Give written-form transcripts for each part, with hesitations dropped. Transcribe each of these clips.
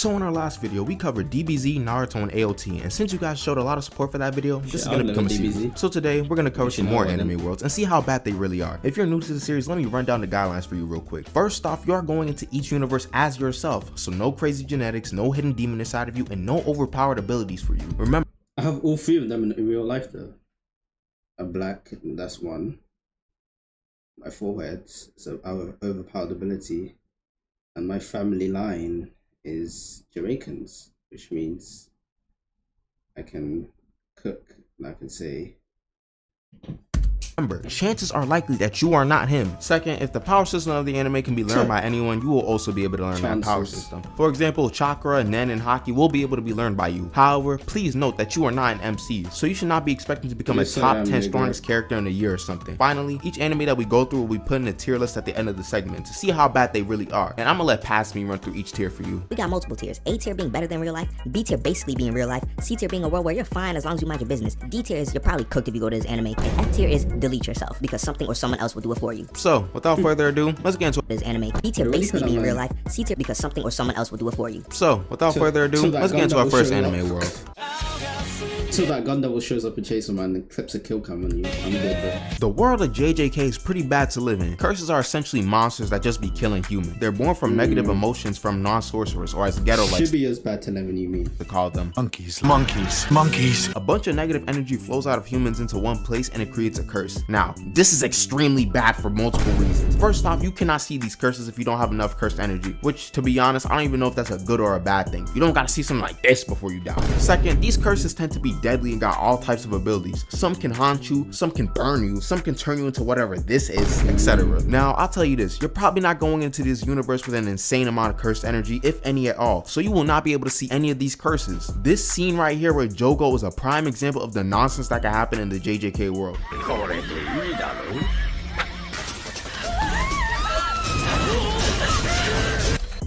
So in our last video, we covered DBZ, Naruto, and AOT, and since you guys showed a lot of support for that video, this is going to become a series. So today, we're going to cover some more anime worlds and see how bad they really are. If you're new to the series, let me run down the guidelines for you real quick. First off, you are going into each universe as yourself, so no crazy genetics, no hidden demon inside of you, and no overpowered abilities for you. Remember, I have all three of them in real life though. A black, that's one. My forehead, so our overpowered ability. And my family line is Jamaicans, which means I can cook and I can say, chances are likely that you are not him. Second, if the power system of the anime can be learned by anyone, you will also be able to learn that power system. For example, chakra, nen, and haki will be able to be learned by you. However, please note that you are not an MC, so you should not be expecting to become a top 10 strongest character in a year or something. Finally, each anime that we go through will be put in a tier list at the end of the segment to see how bad they really are. And I'm gonna let Past Me run through each tier for you. We got multiple tiers. A tier being better than real life, B tier basically being real life, C tier being a world where you're fine as long as you mind your business, D tier is you're probably cooked if you go to this anime, and F tier is delete yourself because something or someone else will do it for you. So, without further ado, let's get into this anime. B tier basically being real life, C tier because something or someone else will do it for you. So, without further ado, let's get into our first anime world. So that gun devil shows up in Chaser Man and clips a kill cam on you. I'm good bro. The world of JJK is pretty bad to live in. Curses are essentially monsters that just be killing humans. They're born from negative emotions from non-sorcerers, or as Ghetto likes should be as bad to live in, you mean to call them. Monkeys. A bunch of negative energy flows out of humans into one place and it creates a curse. Now, this is extremely bad for multiple reasons. First off, you cannot see these curses if you don't have enough cursed energy, which to be honest, I don't even know if that's a good or a bad thing. You don't gotta see something like this before you die. Second, these curses tend to be deadly and got all types of abilities. Some can haunt you, some can burn you, some can turn you into whatever this is, etc. Now, I'll tell you this, you're probably not going into this universe with an insane amount of cursed energy, if any at all, so you will not be able to see any of these curses. This scene right here with Jogo is a prime example of the nonsense that can happen in the JJK world.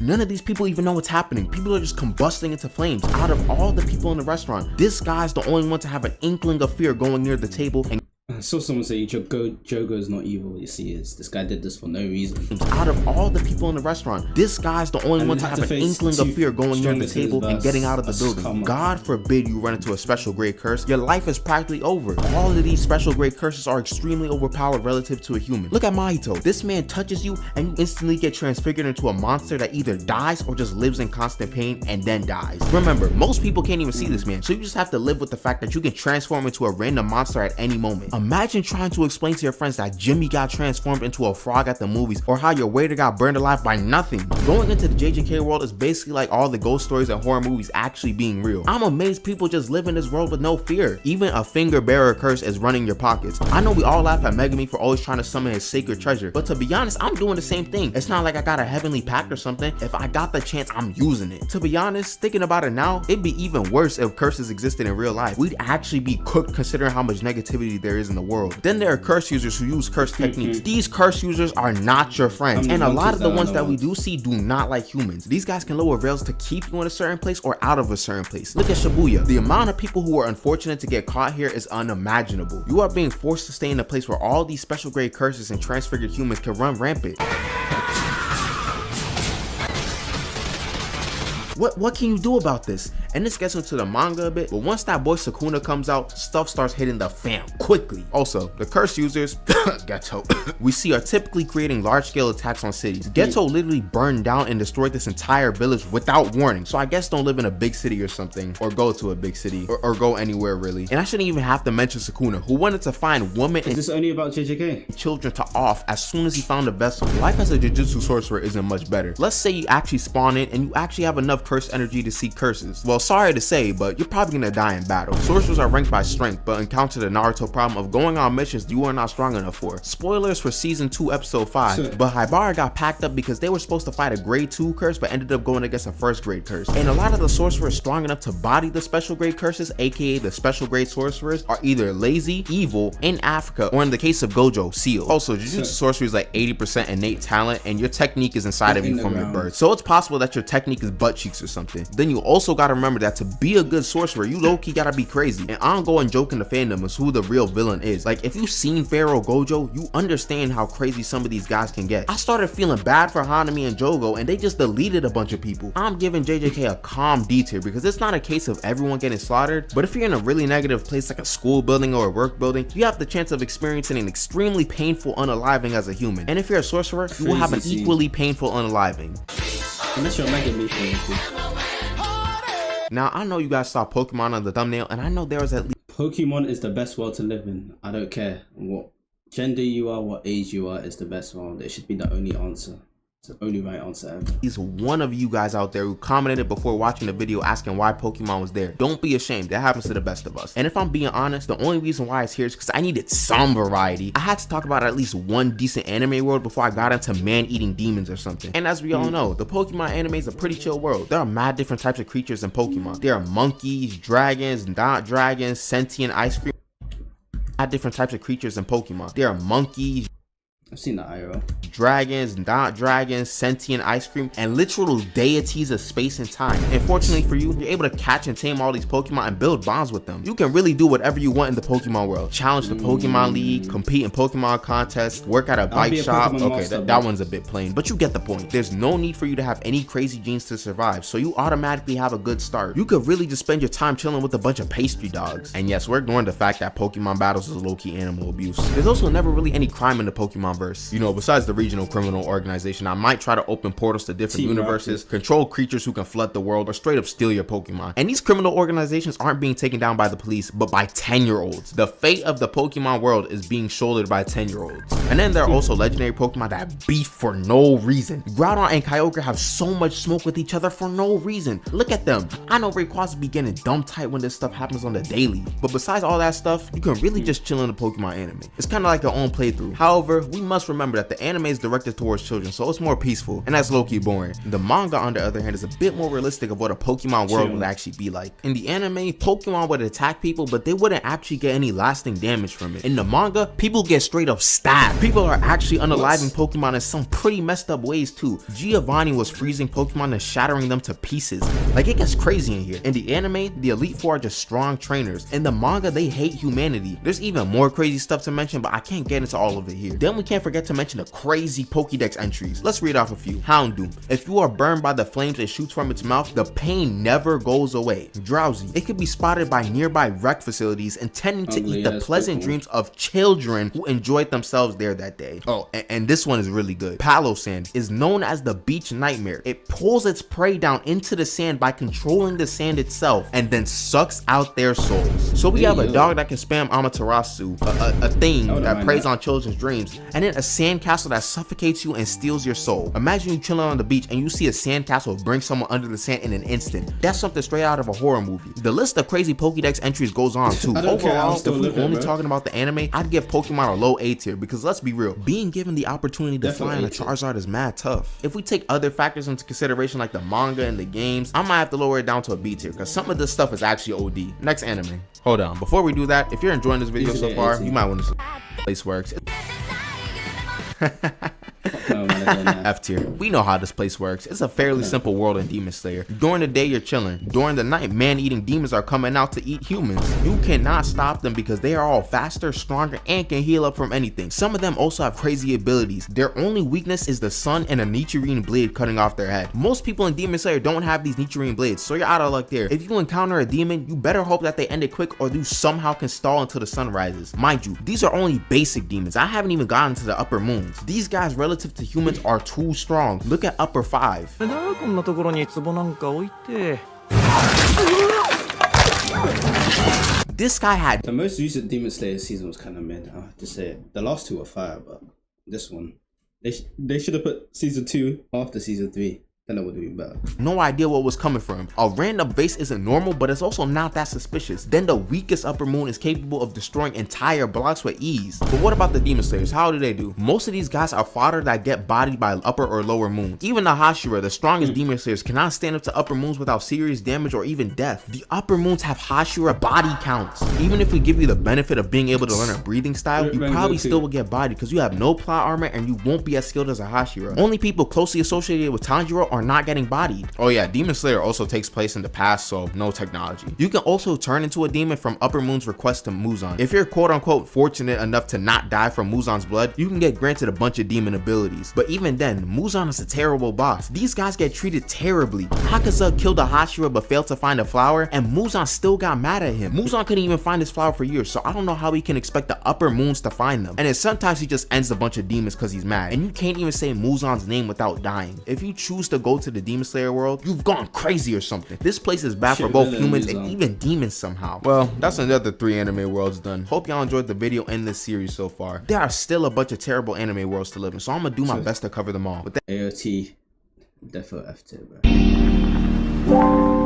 None of these people even know what's happening. People are just combusting into flames. Out of all the people in the restaurant, this guy's the only one to have an inkling of fear going near the table. And I saw someone say Jogo is not evil. You see, this guy did this for no reason. Out of all the people in the restaurant, this guy's the only one to have an inkling of fear going near the table and getting out of the building. God forbid you run into a special grade curse. Your life is practically over. All of these special grade curses are extremely overpowered relative to a human. Look at Mahito. This man touches you and you instantly get transfigured into a monster that either dies or just lives in constant pain and then dies. Remember, most people can't even see this man, so you just have to live with the fact that you can transform into a random monster at any moment. Imagine trying to explain to your friends that Jimmy got transformed into a frog at the movies, or how your waiter got burned alive by nothing. Going into the JJK world is basically like all the ghost stories and horror movies actually being real. I'm amazed people just live in this world with no fear. Even a finger bearer curse is running your pockets. I know we all laugh at Megami for always trying to summon his sacred treasure, but to be honest, I'm doing the same thing. It's not like I got a heavenly pact or something. If I got the chance, I'm using it. To be honest, thinking about it now, it'd be even worse if curses existed in real life. We'd actually be cooked considering how much negativity there is in the world. Then there are curse users who use curse techniques. These curse users are not your friends, and a lot of the ones that we do see do not like humans. These guys can lower veils to keep you in a certain place or out of a certain place. Look at Shibuya. The amount of people who are unfortunate to get caught here is unimaginable. You are being forced to stay in a place where all these special grade curses and transfigured humans can run rampant. What can you do about this? And this gets into the manga a bit, but once that boy Sukuna comes out, stuff starts hitting the fan quickly. Also, the curse users, Ghetto, we see are typically creating large-scale attacks on cities. Ghetto literally burned down and destroyed this entire village without warning, so I guess don't live in a big city or something, or go to a big city, or go anywhere really. And I shouldn't even have to mention Sukuna, who wanted to find women and is this only about JJK? Children to off as soon as he found a vessel. Life as a jujutsu sorcerer isn't much better. Let's say you actually spawn in and you actually have enough cursed energy to see curses. Well, sorry to say, but you're probably gonna die in battle. Sorcerers are ranked by strength, but encounter the Naruto problem of going on missions you are not strong enough for. Spoilers for season 2 episode 5, but Haibara got packed up because they were supposed to fight a grade 2 curse but ended up going against a first grade curse. And a lot of the sorcerers strong enough to body the special grade curses, aka the special grade sorcerers, are either lazy, evil, in Africa, or in the case of Gojo, sealed. Also, jujutsu sorcery is like 80% innate talent and your technique is inside of you from your birth. So it's possible that your technique is butt cheeks or something. Then you also gotta remember that to be a good sorcerer, you low-key gotta be crazy. And ongoing joke in the fandom is who the real villain is. Like, if you've seen Pharaoh Gojo, you understand how crazy some of these guys can get. I started feeling bad for Hanami and Jogo, and they just deleted a bunch of people. I'm giving JJK a calm D tier because it's not a case of everyone getting slaughtered, but if you're in a really negative place like a school building or a work building, you have the chance of experiencing an extremely painful unaliving as a human. And if you're a sorcerer, you will have an equally painful unaliving. Unless you're Mega Me. Now, I know you guys saw Pokemon on the thumbnail, and I know there was at least Pokemon is the best world to live in. I don't care what gender you are, what age you are, it's the best world. It should be the only answer. It's the only right answer ever. He's one of you guys out there who commented before watching the video asking why Pokemon was there. Don't be ashamed, that happens to the best of us. And if I'm being honest, the only reason why it's here is because I needed some variety. I had to talk about at least one decent anime world before I got into man-eating demons or something. And as we all know, the Pokemon anime is a pretty chill world. There are mad different types of creatures in Pokemon. There are monkeys, dragons, not dragons, sentient ice cream. Mad different types of creatures in Pokemon. There are monkeys, I've seen the IRL. dragons, not dragons, sentient ice cream, and literal deities of space and time. And fortunately for you, you're able to catch and tame all these Pokemon and build bonds with them. You can really do whatever you want in the Pokemon world. Challenge the Pokemon League, compete in Pokemon contests, work at a bike shop. Okay, that one's a bit plain, but you get the point. There's no need for you to have any crazy genes to survive, so you automatically have a good start. You could really just spend your time chilling with a bunch of pastry dogs. And yes, we're ignoring the fact that Pokemon battles is low-key animal abuse. There's also never really any crime in the Pokemon verse. You know, besides the regional criminal organization, I might try to open portals to different universes, control creatures who can flood the world, or straight up steal your Pokemon. And these criminal organizations aren't being taken down by the police, but by 10-year-olds. The fate of the Pokemon world is being shouldered by 10-year-olds. And then there are also legendary Pokemon that beef for no reason. Groudon and Kyogre have so much smoke with each other for no reason. Look at them. I know Rayquaza be getting dumb tight when this stuff happens on the daily. But besides all that stuff, you can really just chill in the Pokemon anime. It's kind of like your own playthrough. However, we must remember that the anime is directed towards children, so it's more peaceful, and that's low-key boring. The manga, on the other hand, is a bit more realistic of what a Pokemon world would actually be like. In the anime, Pokemon would attack people, but they wouldn't actually get any lasting damage from it. In the manga, people get straight up stabbed. People are actually unaliving Pokemon in some pretty messed up ways too. Giovanni was freezing Pokemon and shattering them to pieces. Like, it gets crazy in here. In the anime, the Elite Four are just strong trainers. In the manga, they hate humanity. There's even more crazy stuff to mention, but I can't get into all of it here. Then we can't forget to mention the crazy Pokédex entries. Let's read off a few. Houndoom. If you are burned by the flames it shoots from its mouth, the pain never goes away. Drowsy. It could be spotted by nearby rec facilities intending to eat the pleasant dreams of children who enjoyed themselves there that day. Oh, and this one is really good. Palosand is known as the beach nightmare. It pulls its prey down into the sand by controlling the sand itself and then sucks out their souls. So we have a dog that can spam Amaterasu, a thing that preys on children's dreams, and then a sandcastle that suffocates you and steals your soul. Imagine you chilling on the beach and you see a sandcastle bring someone under the sand in an instant. That's something straight out of a horror movie. The list of crazy Pokédex entries goes on too. Overall, if we're only talking about the anime, I'd give Pokemon a low A tier because let's be real, being given the opportunity to fly in a Charizard is mad tough. If we take other factors into consideration like the manga and the games, I might have to lower it down to a B tier because some of this stuff is actually OD. Next anime. Hold on, before we do that, if you're enjoying this video so far, you might want to place works. F tier. We know how this place works. It's a fairly simple world in Demon Slayer. During the day you're chilling. During the night, man-eating demons are coming out to eat humans. You cannot stop them because they are all faster, stronger, and can heal up from anything. Some of them also have crazy abilities. Their only weakness is the sun and a Nichirin blade cutting off their head. Most people in Demon Slayer don't have these Nichirin blades, so you're out of luck there. If you encounter a demon, you better hope that they end it quick or you somehow can stall until the sun rises. Mind you, these are only basic demons. I haven't even gotten to the upper moons. These guys relative to humans are too strong. Look at upper 5. This guy had the most recent Demon Slayer season was kind of mid. I have to say it. The last two were fire, but this one, they should have put season 2 after season 3. Then it would have been better. No idea what was coming from him. A random vase isn't normal, but it's also not that suspicious. Then the weakest upper moon is capable of destroying entire blocks with ease. But what about the Demon Slayers? How do they do? Most of these guys are fodder that get bodied by upper or lower moons. Even the Hashira, the strongest Demon Slayers, cannot stand up to upper moons without serious damage or even death. The upper moons have Hashira body counts. Even if we give you the benefit of being able to learn a breathing style, you probably still will get bodied because you have no plot armor and you won't be as skilled as a Hashira. Only people closely associated with Tanjiro are are not getting bodied. Oh yeah, Demon Slayer also takes place in the past, so no technology. You can also turn into a demon from Upper Moon's request to Muzan. If you're quote unquote fortunate enough to not die from Muzan's blood, you can get granted a bunch of demon abilities. But even then, Muzan is a terrible boss. These guys get treated terribly. Hakaza killed a Hashira but failed to find a flower, and Muzan still got mad at him. Muzan couldn't even find his flower for years, so I don't know how he can expect the Upper Moons to find them. And then sometimes he just ends a bunch of demons because he's mad, and you can't even say Muzan's name without dying. If you choose to go to the Demon Slayer world, you've gone crazy or something. This place is bad for both humans and even demons somehow. Well, that's another 3 anime worlds done. Hope y'all enjoyed the video and this series so far. There are still a bunch of terrible anime worlds to live in, so I'm gonna do my best to cover them all. But AOT, defo F tier, bro.